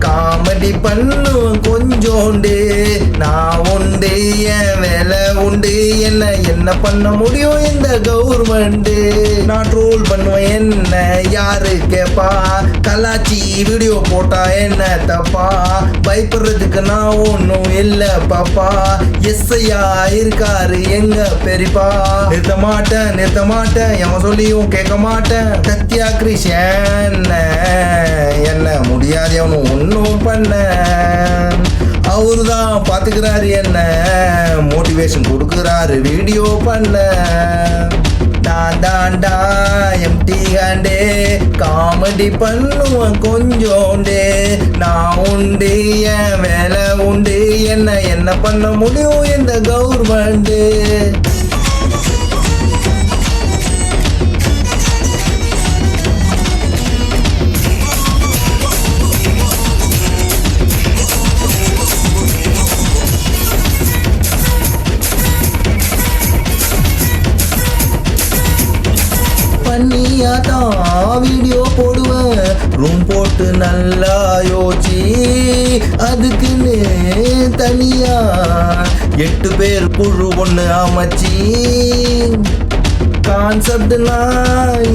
Comedy பண்ணுவேன் கொஞ்சோண்டு. நான் உண்டு என் வேலை உண்டு, என்ன பண்ண முடியும் இந்த கவர்மெண்ட். நான் ட்ரோல் பண்ணுவேன் என்ன யாரு கேப்பா, கலாச்சி வீடியோ போட்டா என்ன தப்பா, பயப்படுறதுக்கு நான் ஒன்னும் இல்ல பாப்பா. எஸ்ஐயா இருக்காரு எங்க பெரியப்பா. நிறுத்த மாட்டேன் எவன் சொல்லியும் கேட்க மாட்டேன். சத்யா கிருஷ்ணன் என்ன முடியாது அவனும் ஒன்னும் பண்ண. அவருதான் பாத்துக்கிறாரு என்ன, மோட்டிவேஷன் கொடுக்குறாரு வீடியோ பண்ண. நான் தாண்டா எம்டி ஹேண்டே, காமெடி பண்ணுவேன் கொஞ்சோண்டு. நான் உண்டு என் வேலை உண்டு, என்ன பண்ண முடியும் இந்த கவர்மெண்ட். பண்ணியாதான் வீடியோ போடுவேன், ரூம் போட்டு நல்லா யோசி. அதுக்குன்னு தனியா 8 பேர் குழு ஒன்று அமைச்சி. கான்செப்ட்னா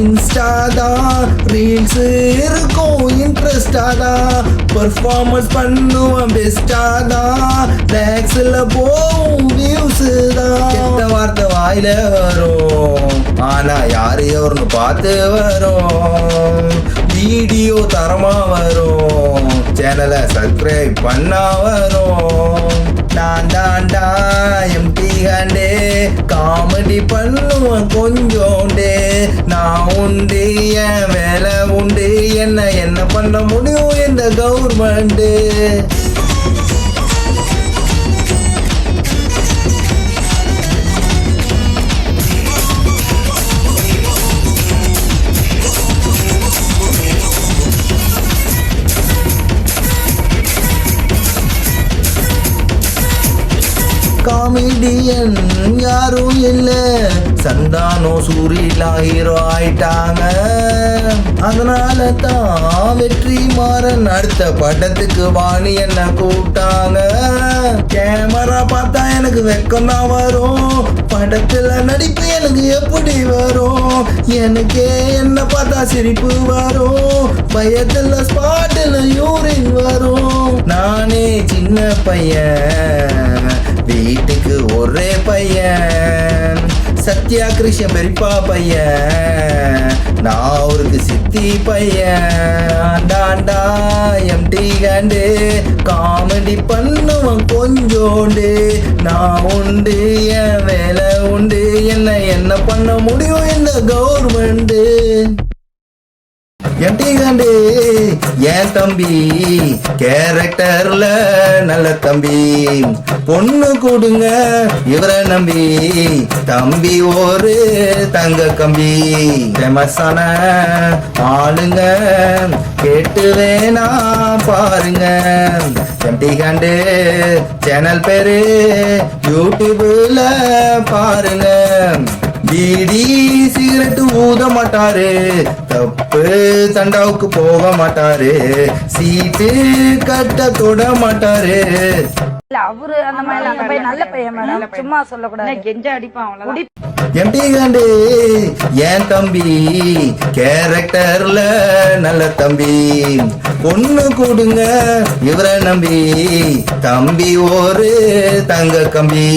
இன்ஸ்டா தான், ரீல்ஸ் இருக்கும் இன்ட்ரெஸ்டா தான். பர்ஃபார்மன்ஸ் பண்ணுவேன் பெஸ்டா தான், லேக்ஸில் போகும் வியூஸ் தான். எந்த வார்த்தை வாயில வரும், ஆனா யாரு எவருன்னு பார்த்து வரும். வீடியோ தரமா வரும், சேனலை சப்ஸ்கிரைப் பண்ணா வரும். நான் தாண்டா எம்டி ஹேண்டே, காமெடி பண்ணுவேன் கொஞ்சோண்டு. நான் உண்டு என் வேலை உண்டு, என்ன பண்ண முடியும் இந்த கவர்மெண்ட். காமெடியன் யாரும் இல்ல, சந்தானோ சூரிலா ஹீரோ ஆயிட்டாங்க. அதனால தான் வெற்றி மாறன் அடுத்த படத்துக்கு வாணி என்ன கூப்பிட்டாங்க. கேமரா பார்த்தா எனக்கு வெக்கம் தான் வரும், படத்துல நடிப்பு எனக்கு எப்படி வரும். எனக்கே என்ன பார்த்தா சிரிப்பு வரும், பயத்துல ஸ்பாட்டில் யூரின் வரும். நானே சின்ன பையன், வீட்டுக்கு ஒரே பையன். சத்யா கிருஷ்ணன் பெரியப்பா பையன், நான் அவருக்கு சித்தி பையன். டாண்டா எம்டி ஹேண்டு, காமெடி பண்ணுவேன் கொஞ்சோண்டு. நான் உண்டு என் வேலை உண்டு, என்ன பண்ண முடியும் இந்த கவர்மெண்ட். எம்டி ஹேண்டு என் தம்பி, கேரக்டர்ல நல்ல தம்பி. பொண்ணு கொடுங்க இவரை நம்பி, தம்பி ஒரு தங்க கம்பி. ஃபேமஸான ஆளுங்க கேட்டு வேணா பாருங்க. எம்டி ஹேண்டு சேனல் பேரு யூடியூப்ல பாருங்க. பீடி சிகரெட் ஊத மாட்டாரு, தப்பு தண்டாவுக்கு போக மாட்டாரு, சீட்டு கட்ட தொட மாட்டாரு. அவரு அந்த மாதிரி நல்ல பையன் மேடம், சும்மா சொல்லக்கூடாது, கெஞ்ச அடிப்பான். எம்டி ஹேண்டு என் தம்பி, கேரக்டர்ல நல்ல தம்பி. பொண்ணு கொடுங்க இவரை நம்பி, தம்பி ஒரு தங்க கம்பி.